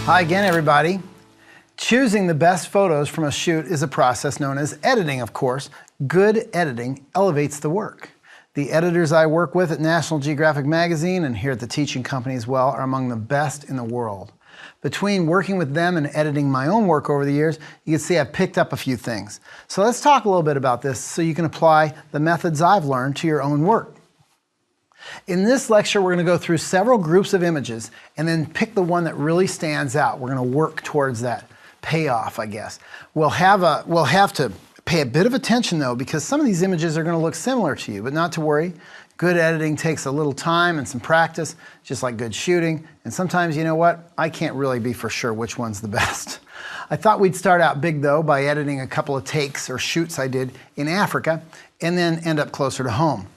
Hi again, everybody. Choosing the best photos from a shoot is a process known as editing, of course. Good editing elevates the work. The editors I work with at National Geographic Magazine and here at the Teaching Company as well are among the best in the world. Between working with them and editing my own work over the years, you can see I've picked up a few things. So let's talk a little bit about this so you can apply the methods I've learned to your own work. In this lecture, we're going to go through several groups of images and then pick the one that really stands out. We're going to work towards that payoff, I guess. We'll have to pay a bit of attention though, because some of these images are going to look similar to you, but not to worry. Good editing takes a little time and some practice, just like good shooting. And sometimes, you know what? I can't really be for sure which one's the best. I thought we'd start out big though by editing a couple of takes or shoots I did in Africa and then end up closer to home.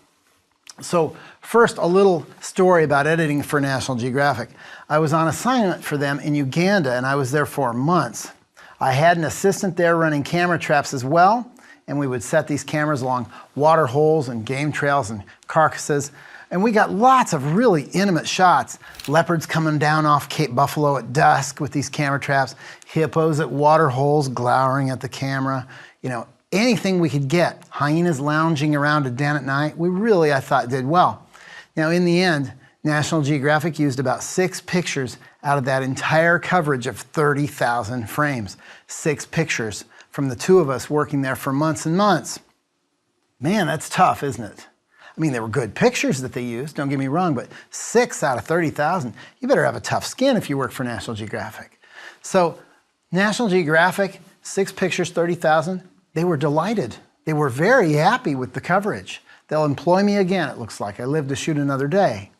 So first, a little story about editing for National Geographic. I was on assignment for them in Uganda and I was there for months. I had an assistant there running camera traps as well, and we would set these cameras along water holes and game trails and carcasses. And we got lots of really intimate shots. Leopards coming down off Cape Buffalo at dusk with these camera traps, hippos at water holes glowering at the camera, you know, anything we could get. Hyenas lounging around a den at night. We really, I thought, did well. Now in the end, National Geographic used about 6 pictures out of that entire coverage of 30,000 frames. 6 pictures from the two of us working there for months and months. Man, that's tough, isn't it? I mean, they were good pictures that they used, don't get me wrong, but 6 out of 30,000, you better have a tough skin if you work for National Geographic. So National Geographic, 6 pictures, 30,000, they were delighted. They were very happy with the coverage. They'll employ me again, it looks like. I live to shoot another day.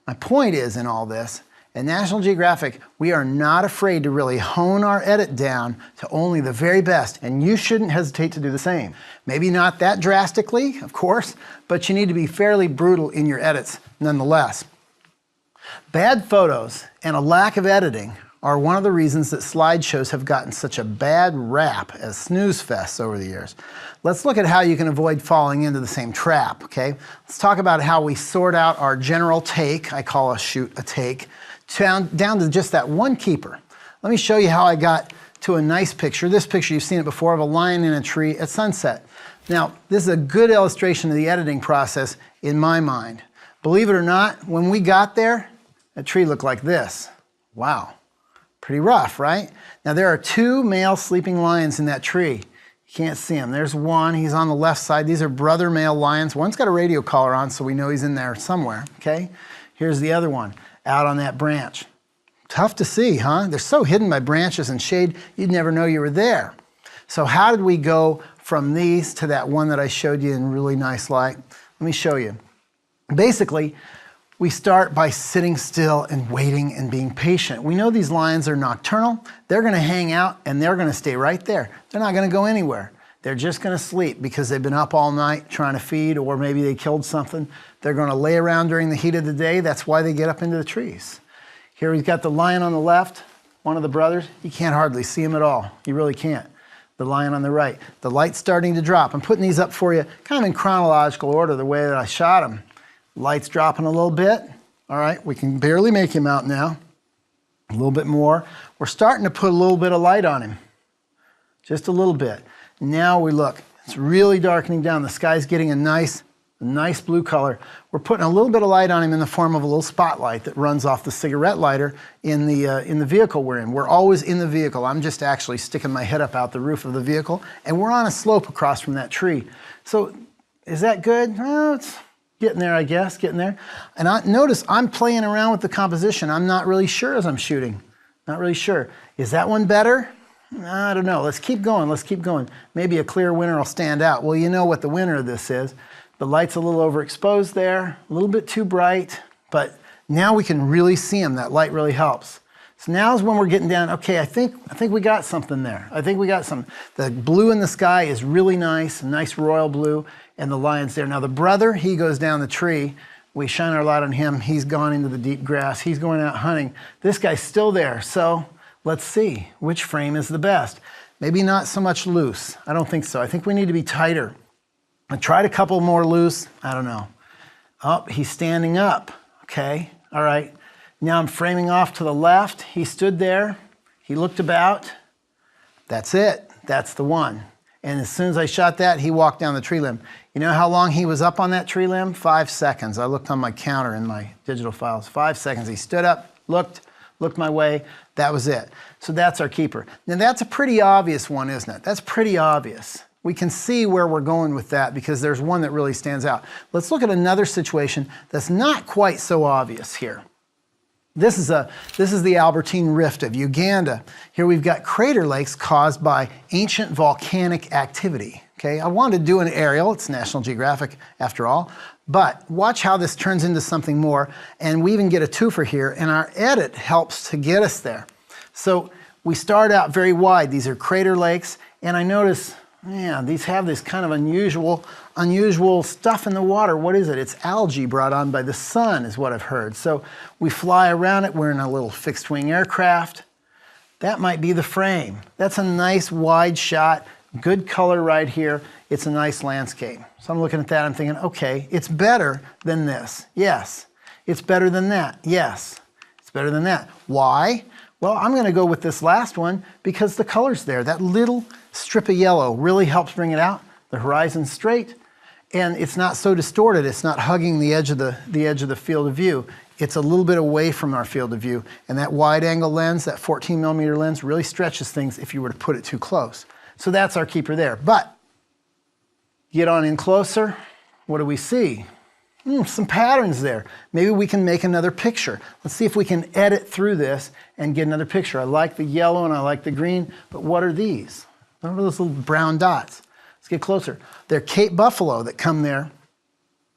My point is in all this, at National Geographic, we are not afraid to really hone our edit down to only the very best, and you shouldn't hesitate to do the same. Maybe not that drastically, of course, but you need to be fairly brutal in your edits nonetheless. Bad photos and a lack of editing are one of the reasons that slideshows have gotten such a bad rap as snooze fests over the years. Let's look at how you can avoid falling into the same trap, okay? Let's talk about how we sort out our general take, I call a shoot a take, down to just that one keeper. Let me show you how I got to a nice picture. This picture, you've seen it before, of a lion in a tree at sunset. Now, this is a good illustration of the editing process in my mind. Believe it or not, when we got there, that tree looked like this. Wow. Pretty rough, right? Now there are 2 male sleeping lions in that tree. You can't see him. There's one, he's on the left side. These are brother male lions. One's got a radio collar on, so we know he's in there somewhere, okay? Here's the other one, out on that branch. Tough to see, huh? They're so hidden by branches and shade, you'd never know you were there. So how did we go from these to that one that I showed you in really nice light? Let me show you. Basically, we start by sitting still and waiting and being patient. We know these lions are nocturnal. They're going to hang out and they're going to stay right there. They're not going to go anywhere. They're just going to sleep because they've been up all night trying to feed, or maybe they killed something. They're going to lay around during the heat of the day. That's why they get up into the trees. Here we've got the lion on the left, one of the brothers. You can't hardly see him at all. You really can't. The lion on the right. The light's starting to drop. I'm putting these up for you kind of in chronological order, the way that I shot them. Light's dropping a little bit. All right, we can barely make him out now. A little bit more. We're starting to put a little bit of light on him. Just a little bit. Now we look. It's really darkening down. The sky's getting a nice blue color. We're putting a little bit of light on him in the form of a little spotlight that runs off the cigarette lighter in the vehicle we're in. We're always in the vehicle. I'm just actually sticking my head up out the roof of the vehicle, and we're on a slope across from that tree. So is that good? Well, it's getting there, I guess, getting there. And notice I'm playing around with the composition. I'm not really sure as I'm shooting. Not really sure. Is that one better? I don't know. Let's keep going. Let's keep going. Maybe a clear winner will stand out. Well, you know what the winner of this is. The light's a little overexposed there, a little bit too bright, but now we can really see him. That light really helps. So now's when we're getting down. Okay, I think we got something there. I think we got some. The blue in the sky is really nice, a nice royal blue, and the lion's there. Now the brother, he goes down the tree. We shine our light on him. He's gone into the deep grass. He's going out hunting. This guy's still there. So let's see which frame is the best. Maybe not so much loose. I don't think so. I think we need to be tighter. I tried a couple more loose. I don't know. Oh, he's standing up. Okay. All right. Now I'm framing off to the left. He stood there. He looked about. That's it. That's the one. And as soon as I shot that, he walked down the tree limb. You know how long he was up on that tree limb? 5 seconds. I looked on my counter in my digital files. 5 seconds. He stood up, looked my way. That was it. So that's our keeper. Now that's a pretty obvious one, isn't it? That's pretty obvious. We can see where we're going with that because there's one that really stands out. Let's look at another situation that's not quite so obvious here. This is the Albertine Rift of Uganda. Here we've got crater lakes caused by ancient volcanic activity. Okay, I wanted to do an aerial. It's National Geographic after all. But watch how this turns into something more, and we even get a twofer here, and our edit helps to get us there. So we start out very wide. These are crater lakes, and I notice, yeah, these have this kind of unusual stuff in the water. What is it? It's algae brought on by the sun, is what I've heard. So we fly around it. We're in a little fixed-wing aircraft. That might be the frame. That's a nice wide shot, good color right here. It's a nice landscape. So I'm looking at that, I'm thinking, okay, it's better than this. Yes. It's better than that. Yes. It's better than that. Why? Well, I'm going to go with this last one because the color's there. That little strip of yellow really helps bring it out. The horizon's straight, and it's not so distorted. It's not hugging the edge of the field of view. It's a little bit away from our field of view, and that wide-angle lens, that 14mm lens, really stretches things if you were to put it too close. So that's our keeper there. But get on in closer. What do we see? Some patterns there. Maybe we can make another picture. Let's see if we can edit through this and get another picture. I like the yellow and I like the green, but what are these? What are those little brown dots? Let's get closer. They're Cape buffalo that come there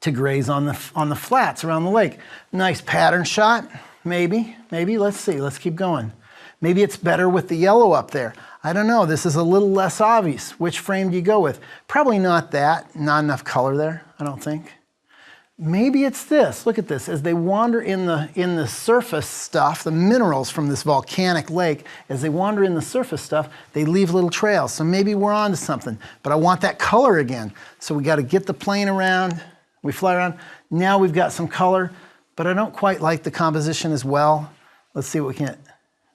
to graze on the flats around the lake. Nice pattern shot, maybe. Let's see, let's keep going. Maybe it's better with the yellow up there. I don't know, this is a little less obvious. Which frame do you go with? Probably not that, not enough color there, I don't think. Maybe it's this, look at this. As they wander in the surface stuff, the minerals from this volcanic lake, as they wander in the surface stuff, they leave little trails. So maybe we're onto something, but I want that color again. So we gotta get the plane around, we fly around. Now we've got some color, but I don't quite like the composition as well. Let's see what we can,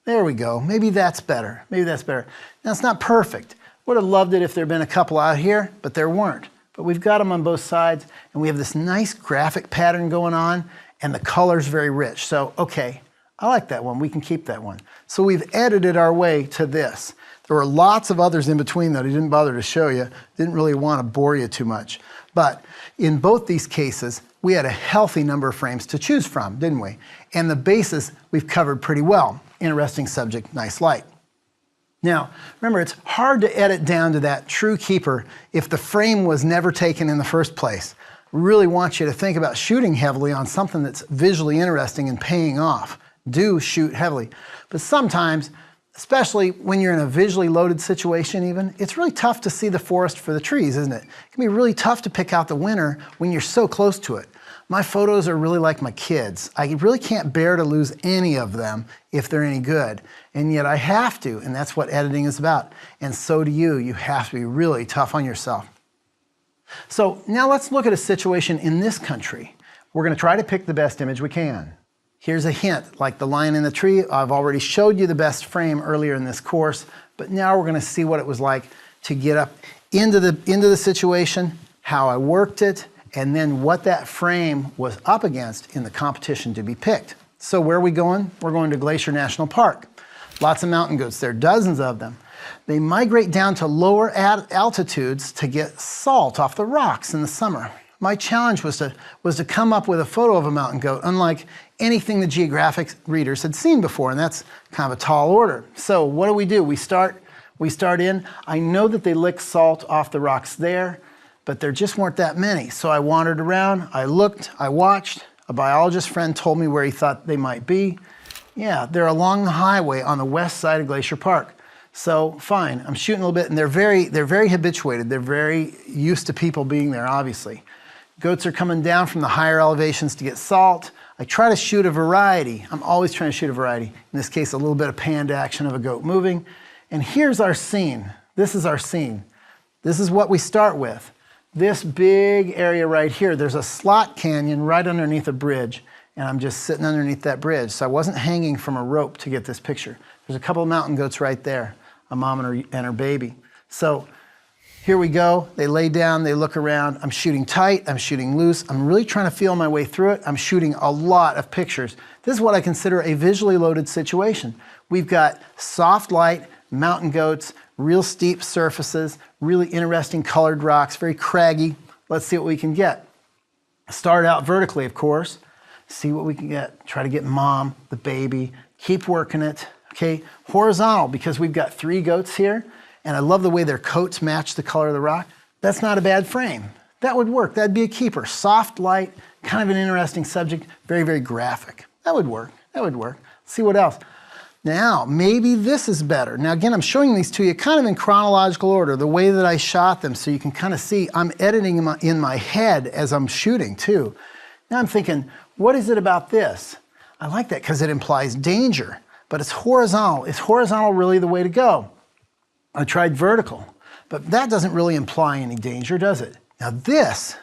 there we go. Maybe that's better, maybe that's better. Now it's not perfect. Would have loved it if there'd been a couple out here, but there weren't. But we've got them on both sides, and we have this nice graphic pattern going on, and the color's very rich. So, okay, I like that one. We can keep that one. So we've edited our way to this. There were lots of others in between that I didn't bother to show you. Didn't really want to bore you too much. But in both these cases, we had a healthy number of frames to choose from, didn't we? And the bases we've covered pretty well. Interesting subject, nice light. Now, remember, it's hard to edit down to that true keeper if the frame was never taken in the first place. We really want you to think about shooting heavily on something that's visually interesting and paying off. Do shoot heavily. But sometimes, especially when you're in a visually loaded situation even, it's really tough to see the forest for the trees, isn't it? It can be really tough to pick out the winner when you're so close to it. My photos are really like my kids. I really can't bear to lose any of them if they're any good. And yet I have to, and that's what editing is about. And so do you. You have to be really tough on yourself. So now let's look at a situation in this country. We're going to try to pick the best image we can. Here's a hint, like the lion in the tree. I've already showed you the best frame earlier in this course, but now we're going to see what it was like to get up into the situation, how I worked it, and then what that frame was up against in the competition to be picked. So where are we going? We're going to Glacier National Park. Lots of mountain goats there, dozens of them. They migrate down to lower altitudes to get salt off the rocks in the summer. My challenge was to come up with a photo of a mountain goat, unlike anything the geographic readers had seen before, and that's kind of a tall order. So what do? We start in. I know that they lick salt off the rocks there, but there just weren't that many. So I wandered around, I looked, I watched. A biologist friend told me where he thought they might be. Yeah, they're along the highway on the west side of Glacier Park. So fine, I'm shooting a little bit, and they're very habituated. They're very used to people being there, obviously. Goats are coming down from the higher elevations to get salt. I try to shoot a variety. I'm always trying to shoot a variety. In this case, a little bit of panned action of a goat moving. And here's our scene. This is our scene. This is what we start with. This big area right here, there's a slot canyon right underneath a bridge. and I'm just sitting underneath that bridge. So I wasn't hanging from a rope to get this picture. There's a couple of mountain goats right there, a mom and her baby. So here we go. They lay down, they look around. I'm shooting tight, I'm shooting loose. I'm really trying to feel my way through it. I'm shooting a lot of pictures. This is what I consider a visually loaded situation. We've got soft light, mountain goats, real steep surfaces, really interesting colored rocks, very craggy. Let's see what we can get. Start out vertically, of course. See what we can get. Try to get mom, the baby, keep working it. Okay, horizontal, because we've got 3 goats here, and I love the way their coats match the color of the rock. That's not a bad frame. That would work. That'd be a keeper. Soft light, kind of an interesting subject, very, very graphic. That would work. That would work. Let's see what else. Now, maybe this is better. Now, again, I'm showing these to you kind of in chronological order, the way that I shot them, so you can kind of see I'm editing in my head as I'm shooting, too. Now I'm thinking, what is it about this? I like that because it implies danger, but it's horizontal. Is horizontal really the way to go? I tried vertical, but that doesn't really imply any danger, does it? Now this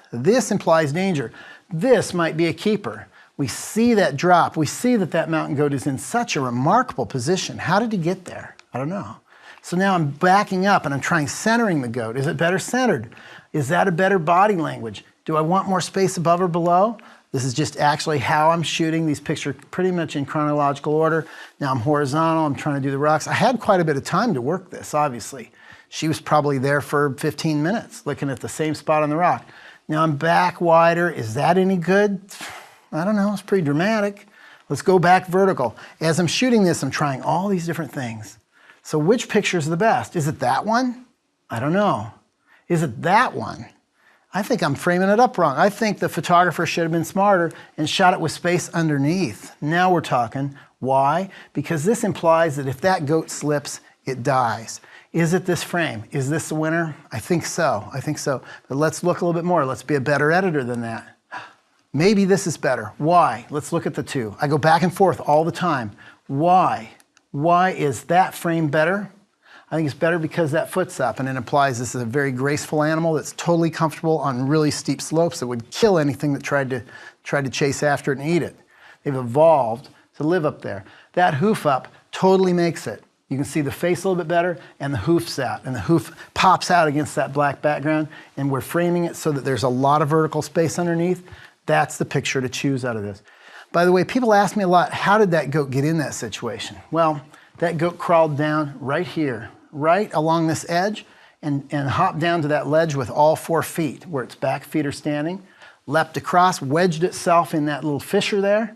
implies danger. This might be a keeper. We see that drop. We see that that mountain goat is in such a remarkable position. How did he get there? I don't know. So now I'm backing up and I'm trying centering the goat. Is it better centered? Is that a better body language? Do I want more space above or below? This is just actually how I'm shooting. These pictures pretty much in chronological order. Now I'm horizontal, I'm trying to do the rocks. I had quite a bit of time to work this, obviously. She was probably there for 15 minutes looking at the same spot on the rock. Now I'm back wider. Is that any good? I don't know, it's pretty dramatic. Let's go back vertical. As I'm shooting this, I'm trying all these different things. So which picture is the best? Is it that one? I don't know. Is it that one? I think I'm framing it up wrong. I think the photographer should have been smarter and shot it with space underneath. Now we're talking. Why? Because this implies that if that goat slips, it dies. Is it this frame? Is this the winner? I think so. I think so. But let's look a little bit more. Let's be a better editor than that. Maybe this is better. Why? Let's look at the two. I go back and forth all the time. Why? Why is that frame better? I think it's better because that foot's up and it implies this is a very graceful animal that's totally comfortable on really steep slopes that would kill anything that tried to chase after it and eat it. They've evolved to live up there. That hoof up totally makes it. You can see the face a little bit better and the hoof's out, and the hoof pops out against that black background, and we're framing it so that there's a lot of vertical space underneath. That's the picture to choose out of this. By the way, people ask me a lot, how did that goat get in that situation? Well, that goat crawled down right here, right along this edge, and hopped down to that ledge with all 4 feet, where its back feet are standing, leapt across, wedged itself in that little fissure there,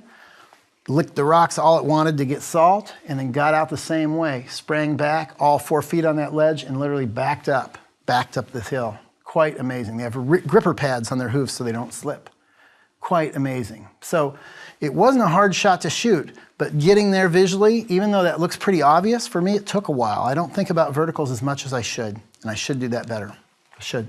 licked the rocks all it wanted to get salt, and then got out the same way, sprang back, all 4 feet on that ledge, and literally backed up this hill. Quite amazing. They have gripper pads on their hooves so they don't slip. Quite amazing. So it wasn't a hard shot to shoot, but getting there visually, even though that looks pretty obvious, for me it took a while. I don't think about verticals as much as I should, and I should do that better. I should.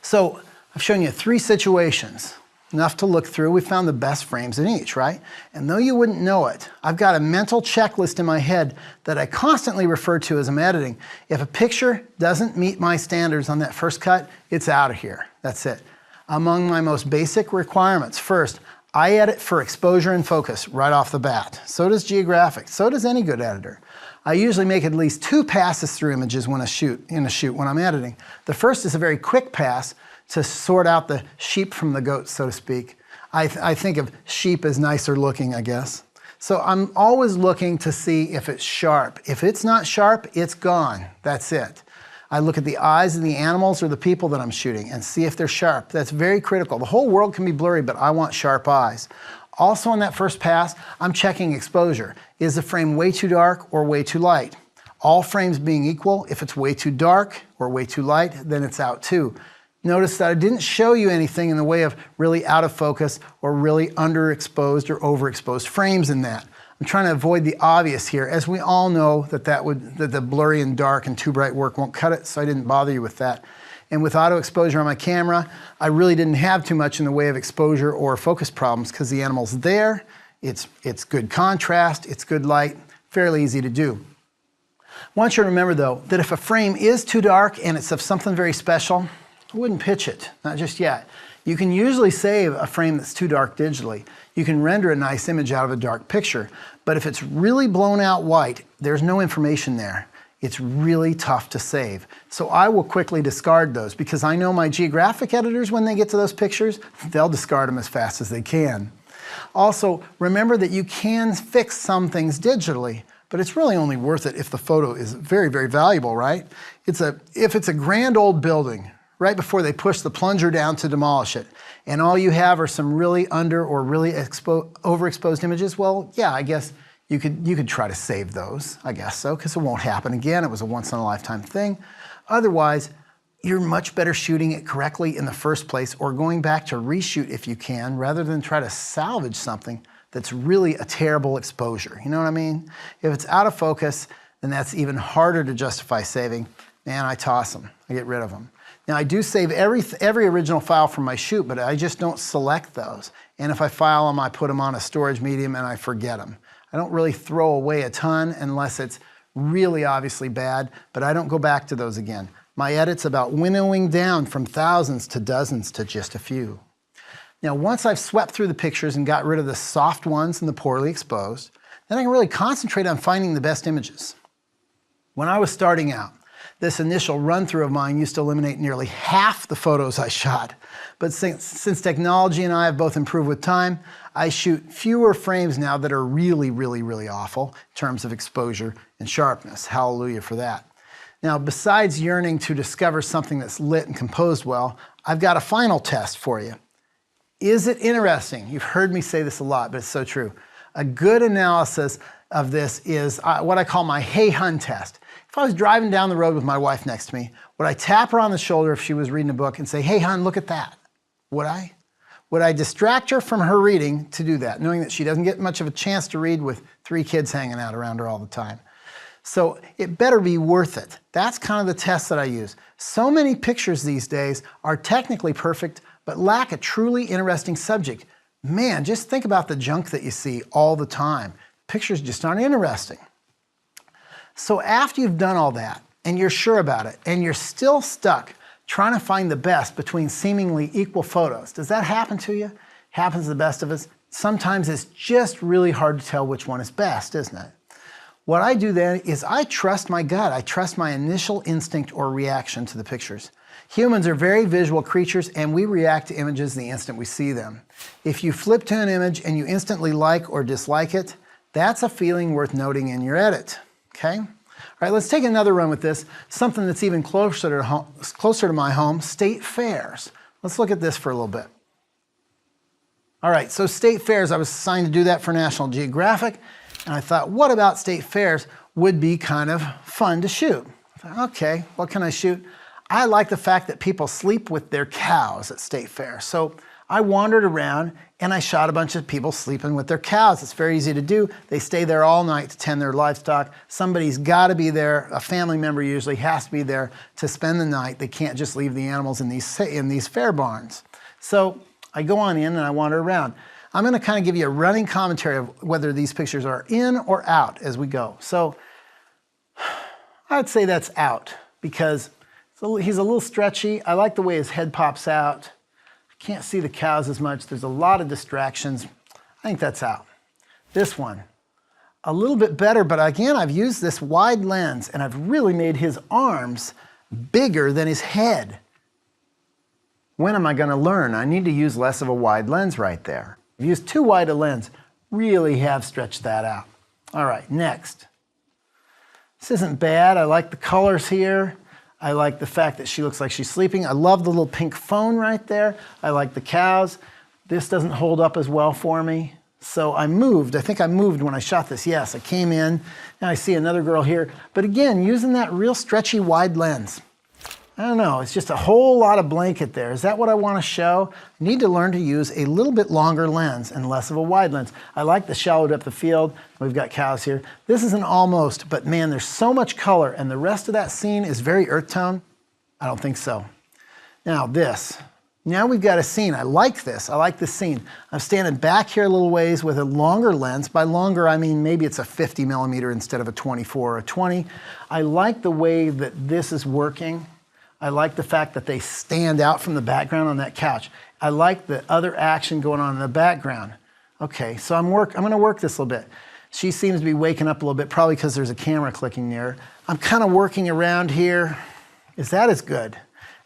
So I've shown you 3 situations, enough to look through. We found the best frames in each, right? And though you wouldn't know it, I've got a mental checklist in my head that I constantly refer to as I'm editing. If a picture doesn't meet my standards on that first cut, it's out of here. That's it. Among my most basic requirements, first, I edit for exposure and focus right off the bat. So does Geographic. So does any good editor. I usually make at least 2 passes through images in a shoot when I'm editing. The first is a very quick pass to sort out the sheep from the goats, so to speak. I think of sheep as nicer looking, I guess. So I'm always looking to see if it's sharp. If it's not sharp, it's gone. That's it. I look at the eyes of the animals or the people that I'm shooting and see if they're sharp. That's very critical. The whole world can be blurry, but I want sharp eyes. Also on that first pass, I'm checking exposure. Is the frame way too dark or way too light? All frames being equal, if it's way too dark or way too light, then it's out too. Notice that I didn't show you anything in the way of really out of focus or really underexposed or overexposed frames in that. I'm trying to avoid the obvious here, as we all know that the blurry and dark and too bright work won't cut it, so I didn't bother you with that. And with auto exposure on my camera, I really didn't have too much in the way of exposure or focus problems because the animal's there, it's good contrast, it's good light, fairly easy to do. I want you to remember though, that if a frame is too dark and it's of something very special, I wouldn't pitch it, not just yet. You can usually save a frame that's too dark digitally. You can render a nice image out of a dark picture, but if it's really blown out white, there's no information there. It's really tough to save. So I will quickly discard those because I know my geographic editors, when they get to those pictures, they'll discard them as fast as they can. Also, remember that you can fix some things digitally, but it's really only worth it if the photo is very, very valuable, right? If it's a grand old building, right before they push the plunger down to demolish it, and all you have are some really under or really overexposed images, well, yeah, I guess you could try to save those, I guess so, because it won't happen again. It was a once-in-a-lifetime thing. Otherwise, you're much better shooting it correctly in the first place or going back to reshoot if you can, rather than try to salvage something that's really a terrible exposure. You know what I mean? If it's out of focus, then that's even harder to justify saving. Man, I toss them. I get rid of them. Now, I do save every original file from my shoot, but I just don't select those. And if I file them, I put them on a storage medium and I forget them. I don't really throw away a ton unless it's really obviously bad, but I don't go back to those again. My edit's about winnowing down from thousands to dozens to just a few. Now, once I've swept through the pictures and got rid of the soft ones and the poorly exposed, then I can really concentrate on finding the best images. When I was starting out, this initial run-through of mine used to eliminate nearly half the photos I shot. But since technology and I have both improved with time, I shoot fewer frames now that are really, really, really awful in terms of exposure and sharpness. Hallelujah for that. Now, besides yearning to discover something that's lit and composed well, I've got a final test for you. Is it interesting? You've heard me say this a lot, but it's so true. A good analysis of this is what I call my Hey Hun test. If I was driving down the road with my wife next to me, would I tap her on the shoulder if she was reading a book and say, "Hey, hon, look at that"? Would I? Would I distract her from her reading to do that, knowing that she doesn't get much of a chance to read with 3 kids hanging out around her all the time? So it better be worth it. That's kind of the test that I use. So many pictures these days are technically perfect, but lack a truly interesting subject. Man, just think about the junk that you see all the time. Pictures just aren't interesting. So after you've done all that, and you're sure about it, and you're still stuck trying to find the best between seemingly equal photos, does that happen to you? Happens to the best of us. Sometimes it's just really hard to tell which one is best, isn't it? What I do then is I trust my gut. I trust my initial instinct or reaction to the pictures. Humans are very visual creatures, and we react to images the instant we see them. If you flip to an image and you instantly like or dislike it, that's a feeling worth noting in your edit. Okay? All right, let's take another run with this, something that's even closer to my home, state fairs. Let's look at this for a little bit. All right, so state fairs, I was assigned to do that for National Geographic, and I thought, what about state fairs would be kind of fun to shoot? I thought, okay, what can I shoot? I like the fact that people sleep with their cows at state fairs. So I wandered around and I shot a bunch of people sleeping with their cows. It's very easy to do. They stay there all night to tend their livestock. Somebody's got to be there. A family member usually has to be there to spend the night. They can't just leave the animals in these fair barns. So I go on in and I wander around. I'm going to kind of give you a running commentary of whether these pictures are in or out as we go. So I'd say that's out because he's a little stretchy. I like the way his head pops out. Can't see the cows as much. There's a lot of distractions. I think that's out. This one, a little bit better, but again, I've used this wide lens and I've really made his arms bigger than his head. When am I going to learn? I need to use less of a wide lens right there. I've used too wide a lens, really have stretched that out. All right, next. This isn't bad. I like the colors here. I like the fact that she looks like she's sleeping. I love the little pink phone right there. I like the cows. This doesn't hold up as well for me. So I moved. I think I moved when I shot this. Yes, I came in. Now I see another girl here. But again, using that real stretchy wide lens. I don't know. It's just a whole lot of blanket there. Is that what I want to show? I need to learn to use a little bit longer lens and less of a wide lens. I like the shallow depth of field. We've got cows here. This is an almost, but man, there's so much color, and the rest of that scene is very earth tone. I don't think so. Now this. Now we've got a scene. I like this. I like this scene. I'm standing back here a little ways with a longer lens. By longer, I mean maybe it's a 50 millimeter instead of a 24 or a 20. I like the way that this is working. I like the fact that they stand out from the background on that couch. I like the other action going on in the background. Okay, so I'm gonna work this a little bit. She seems to be waking up a little bit, probably because there's a camera clicking near her. I'm kind of working around here. Is that as good?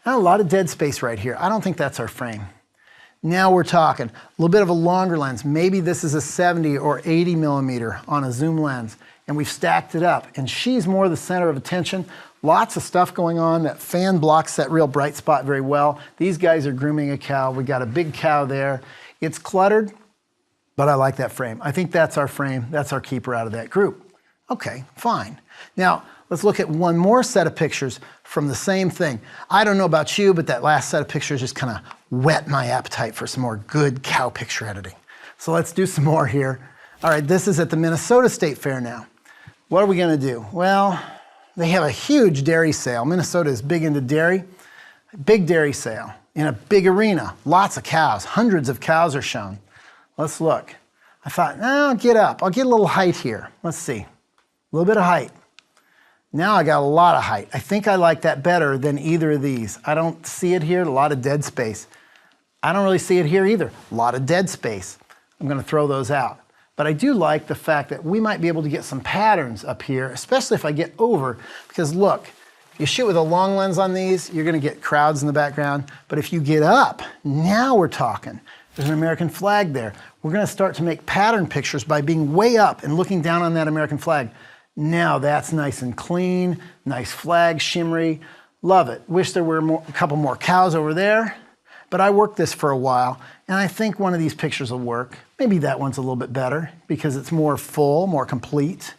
And a lot of dead space right here. I don't think that's our frame. Now we're talking. A little bit of a longer lens. Maybe this is a 70 or 80 millimeter on a zoom lens, and we've stacked it up. And she's more the center of attention. Lots of stuff going on. That fan blocks that real bright spot very well. These guys are grooming a cow. We got a big cow there. It's cluttered, but I like that frame. I think that's our frame. That's our keeper out of that group. Okay, fine. Now, let's look at one more set of pictures from the same thing. I don't know about you, but that last set of pictures just kind of whet my appetite for some more good cow picture editing. So let's do some more here. All right, this is at the Minnesota State Fair now. What are we gonna do? Well, they have a huge dairy sale. Minnesota is big into dairy. Big dairy sale in a big arena. Lots of cows, hundreds of cows are shown. Let's look. I thought, no, get up. I'll get a little height here. Let's see. A little bit of height. Now I got a lot of height. I think I like that better than either of these. I don't see it here, a lot of dead space. I don't really see it here either, a lot of dead space. I'm gonna throw those out. But I do like the fact that we might be able to get some patterns up here, especially if I get over, because look, if you shoot with a long lens on these, you're gonna get crowds in the background. But if you get up, now we're talking. There's an American flag there. We're gonna start to make pattern pictures by being way up and looking down on that American flag. Now that's nice and clean, nice flag, shimmery, love it. Wish there were a couple more cows over there, but I worked this for a while, and I think one of these pictures will work. Maybe that one's a little bit better because it's more full, more complete.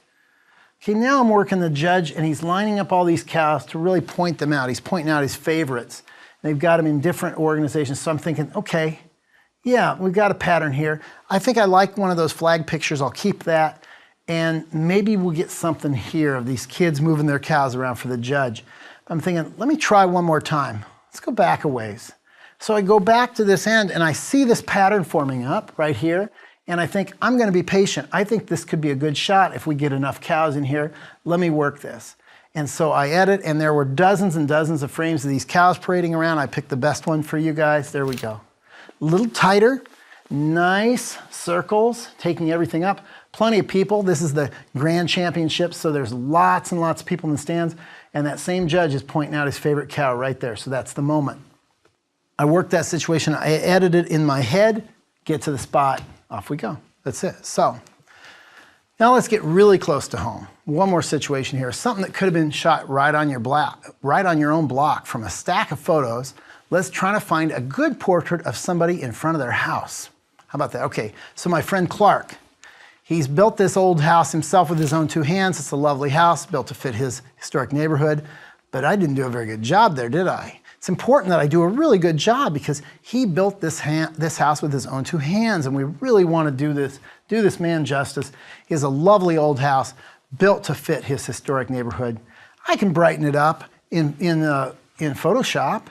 Okay, now I'm working the judge, and he's lining up all these cows to really point them out. He's pointing out his favorites. They've got them in different organizations, so I'm thinking, okay, yeah, we've got a pattern here. I think I like one of those flag pictures. I'll keep that. And maybe we'll get something here of these kids moving their cows around for the judge. I'm thinking, let me try one more time. Let's go back a ways. So I go back to this end and I see this pattern forming up right here. And I think, I'm gonna be patient. I think this could be a good shot if we get enough cows in here. Let me work this. And so I edit, and there were dozens and dozens of frames of these cows parading around. I picked the best one for you guys. There we go. A little tighter, nice circles, taking everything up. Plenty of people. This is the Grand Championship, so there's lots and lots of people in the stands, and that same judge is pointing out his favorite cow right there, so that's the moment. I worked that situation, I edited it in my head, get to the spot, off we go. That's it. So, now let's get really close to home. One more situation here, something that could have been shot right on your block, right on your own block from a stack of photos. Let's try to find a good portrait of somebody in front of their house. How about that? Okay, so my friend Clark, he's built this old house himself with his own two hands. It's a lovely house, built to fit his historic neighborhood, but I didn't do a very good job there, did I? It's important that I do a really good job because he built this house with his own two hands, and we really want to do this man justice. He has a lovely old house built to fit his historic neighborhood. I can brighten it up in Photoshop.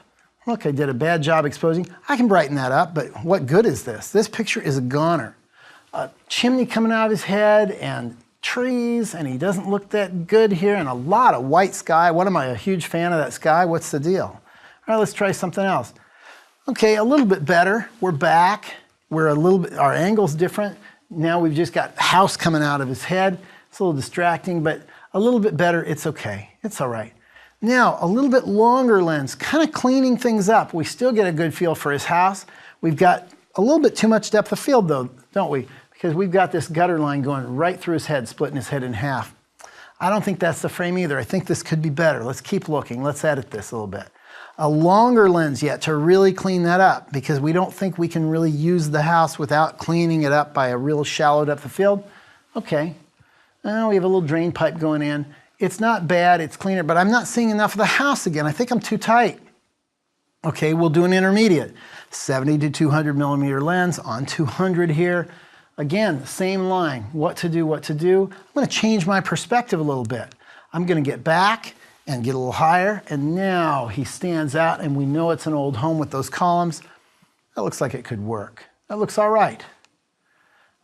Look, I did a bad job exposing. I can brighten that up, but what good is this? This picture is a goner. A chimney coming out of his head and trees, and he doesn't look that good here, and a lot of white sky. What am I, a huge fan of that sky? What's the deal? All right, let's try something else. Okay, a little bit better. We're back. We're a little bit, our angle's different. Now we've just got house coming out of his head. It's a little distracting, but a little bit better. It's okay. It's all right. Now, a little bit longer lens, kind of cleaning things up. We still get a good feel for his house. We've got a little bit too much depth of field though, don't we? Because we've got this gutter line going right through his head, splitting his head in half. I don't think that's the frame either. I think this could be better. Let's keep looking. Let's edit this a little bit. A longer lens yet to really clean that up, because we don't think we can really use the house without cleaning it up by a real shallow depth of field. Okay, now we have a little drain pipe going in. It's not bad, it's cleaner, but I'm not seeing enough of the house again. I think I'm too tight. Okay, we'll do an intermediate. 70 to 200 millimeter lens on 200 here. Again, same line, what to do, what to do. I'm gonna change my perspective a little bit. I'm gonna get back and get a little higher, and now he stands out, and we know it's an old home with those columns. That looks like it could work. That looks all right.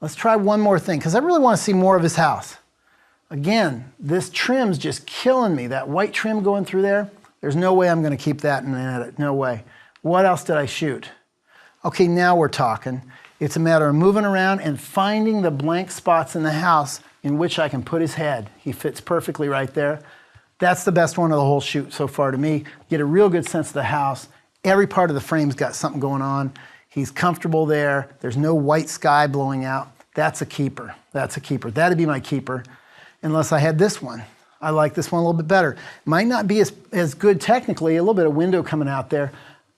Let's try one more thing, because I really wanna see more of his house. Again, this trim's just killing me. That white trim going through there, there's no way I'm gonna keep that in an edit, no way. What else did I shoot? Okay, now we're talking. It's a matter of moving around and finding the blank spots in the house in which I can put his head. He fits perfectly right there. That's the best one of the whole shoot so far to me. Get a real good sense of the house. Every part of the frame's got something going on. He's comfortable there. There's no white sky blowing out. That's a keeper. That's a keeper. That'd be my keeper, unless I had this one. I like this one a little bit better. Might not be as good technically, a little bit of window coming out there,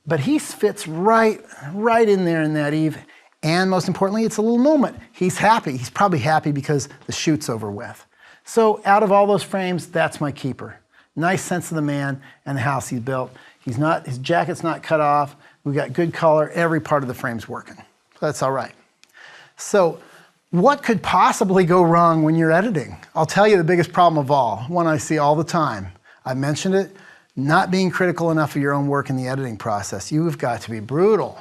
but he fits right in there in that eave. And most importantly, it's a little moment. He's happy. He's probably happy because the shoot's over with. So out of all those frames, that's my keeper. Nice sense of the man and the house he's built. His jacket's not cut off. We got good color. Every part of the frame's working. So that's all right. So what could possibly go wrong when you're editing? I'll tell you the biggest problem of all, one I see all the time. I mentioned it, not being critical enough of your own work in the editing process. You've got to be brutal.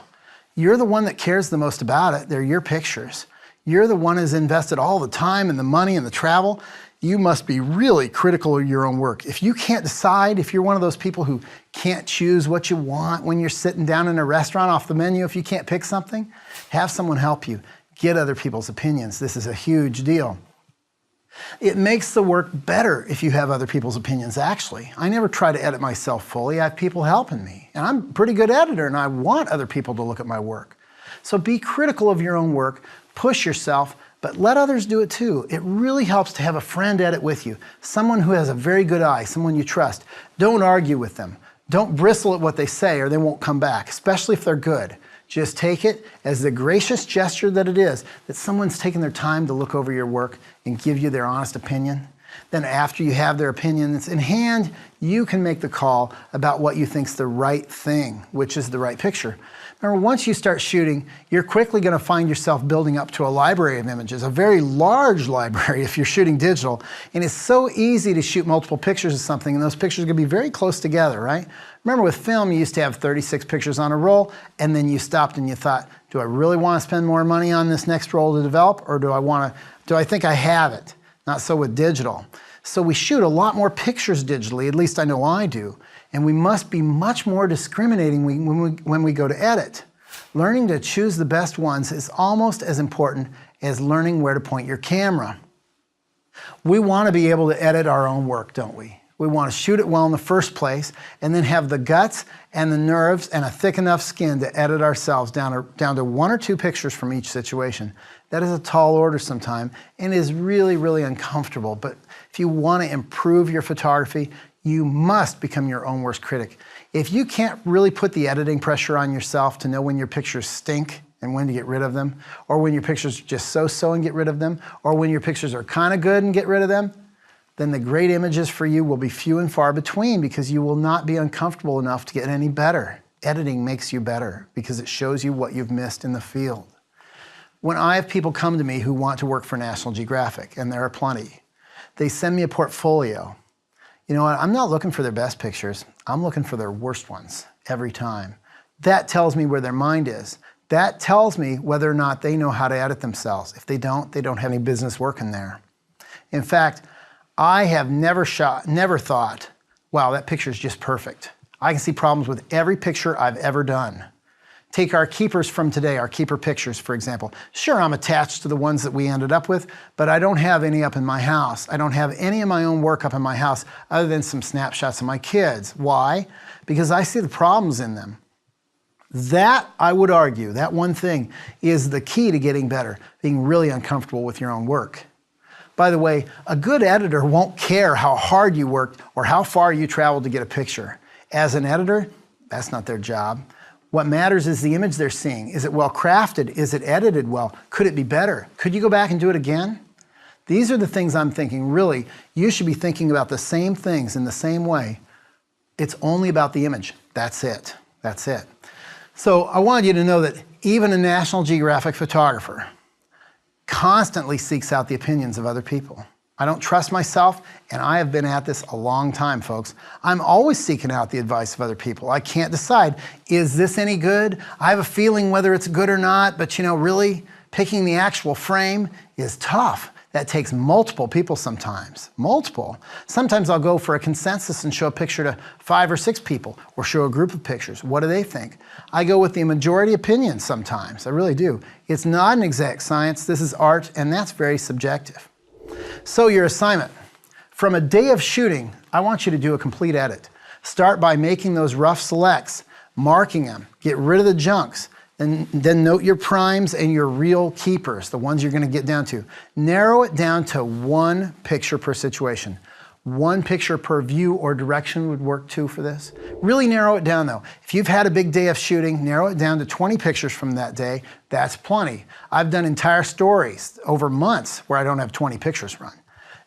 You're the one that cares the most about it. They're your pictures. You're the one who's invested all the time and the money and the travel. You must be really critical of your own work. If you can't decide, if you're one of those people who can't choose what you want when you're sitting down in a restaurant off the menu, if you can't pick something, have someone help you. Get other people's opinions. This is a huge deal. It makes the work better if you have other people's opinions, actually. I never try to edit myself fully. I have people helping me. And I'm a pretty good editor, and I want other people to look at my work. So be critical of your own work, push yourself, but let others do it too. It really helps to have a friend edit with you, someone who has a very good eye, someone you trust. Don't argue with them. Don't bristle at what they say or they won't come back, especially if they're good. Just take it as the gracious gesture that it is, that someone's taken their time to look over your work and give you their honest opinion. Then after you have their opinions in hand, you can make the call about what you think's the right thing, which is the right picture. Remember, once you start shooting, you're quickly going to find yourself building up to a library of images, a very large library if you're shooting digital. And it's so easy to shoot multiple pictures of something, and those pictures are going to be very close together, right? Remember with film, you used to have 36 pictures on a roll, and then you stopped and you thought, do I really want to spend more money on this next roll to develop, or do I think I have it? Not so with digital. So we shoot a lot more pictures digitally, at least I know I do. And we must be much more discriminating when we go to edit. Learning to choose the best ones is almost as important as learning where to point your camera. We want to be able to edit our own work, don't we? We want to shoot it well in the first place and then have the guts and the nerves and a thick enough skin to edit ourselves down to 1 or 2 pictures from each situation. That is a tall order sometimes and is really, really uncomfortable. But if you want to improve your photography, you must become your own worst critic. If you can't really put the editing pressure on yourself to know when your pictures stink and when to get rid of them, or when your pictures are just so-so and get rid of them, or when your pictures are kind of good and get rid of them, then the great images for you will be few and far between because you will not be uncomfortable enough to get any better. Editing makes you better because it shows you what you've missed in the field. When I have people come to me who want to work for National Geographic, and there are plenty, they send me a portfolio. You know what, I'm not looking for their best pictures. I'm looking for their worst ones every time. That tells me where their mind is. That tells me whether or not they know how to edit themselves. If they don't have any business working there. In fact, I have never thought, wow, that picture is just perfect. I can see problems with every picture I've ever done. Take our keepers from today, our keeper pictures, for example. Sure, I'm attached to the ones that we ended up with, but I don't have any up in my house. I don't have any of my own work up in my house other than some snapshots of my kids. Why? Because I see the problems in them. That, I would argue, that one thing is the key to getting better, being really uncomfortable with your own work. By the way, a good editor won't care how hard you worked or how far you traveled to get a picture. As an editor, that's not their job. What matters is the image they're seeing. Is it well crafted? Is it edited well? Could it be better? Could you go back and do it again? These are the things I'm thinking. Really, you should be thinking about the same things in the same way. It's only about the image. That's it. That's it. So I wanted you to know that even a National Geographic photographer constantly seeks out the opinions of other people. I don't trust myself, and I have been at this a long time, folks. I'm always seeking out the advice of other people. I can't decide, is this any good? I have a feeling whether it's good or not, but really, picking the actual frame is tough. That takes multiple people sometimes. Multiple. Sometimes I'll go for a consensus and show a picture to 5 or 6 people, or show a group of pictures. What do they think? I go with the majority opinion sometimes. I really do. It's not an exact science. This is art, and that's very subjective. So your assignment. From a day of shooting, I want you to do a complete edit. Start by making those rough selects, marking them, get rid of the junks, and then note your primes and your real keepers, the ones you're going to get down to. Narrow it down to 1 picture per situation. 1 picture per view or direction would work too for this. Really narrow it down though. If you've had a big day of shooting, narrow it down to 20 pictures from that day. That's plenty. I've done entire stories over months where I don't have 20 pictures run.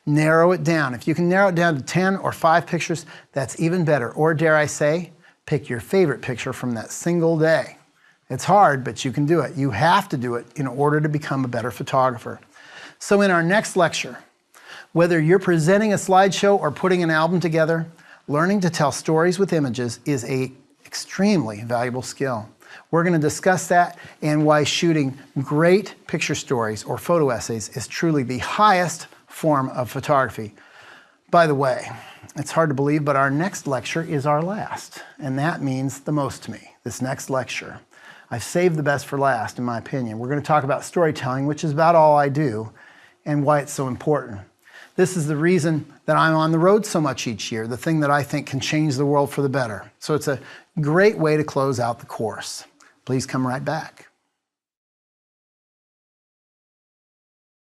Narrow it down. If you can narrow it down to 10 or 5 pictures, that's even better. Or dare I say, pick your favorite picture from that single day. It's hard, but you can do it. You have to do it in order to become a better photographer. So in our next lecture, whether you're presenting a slideshow or putting an album together, learning to tell stories with images is an extremely valuable skill. We're going to discuss that and why shooting great picture stories or photo essays is truly the highest form of photography. By the way, it's hard to believe, but our next lecture is our last, and that means the most to me, this next lecture. I've saved the best for last, in my opinion. We're going to talk about storytelling, which is about all I do, and why it's so important. This is the reason that I'm on the road so much each year, the thing that I think can change the world for the better. So it's a great way to close out the course. Please come right back.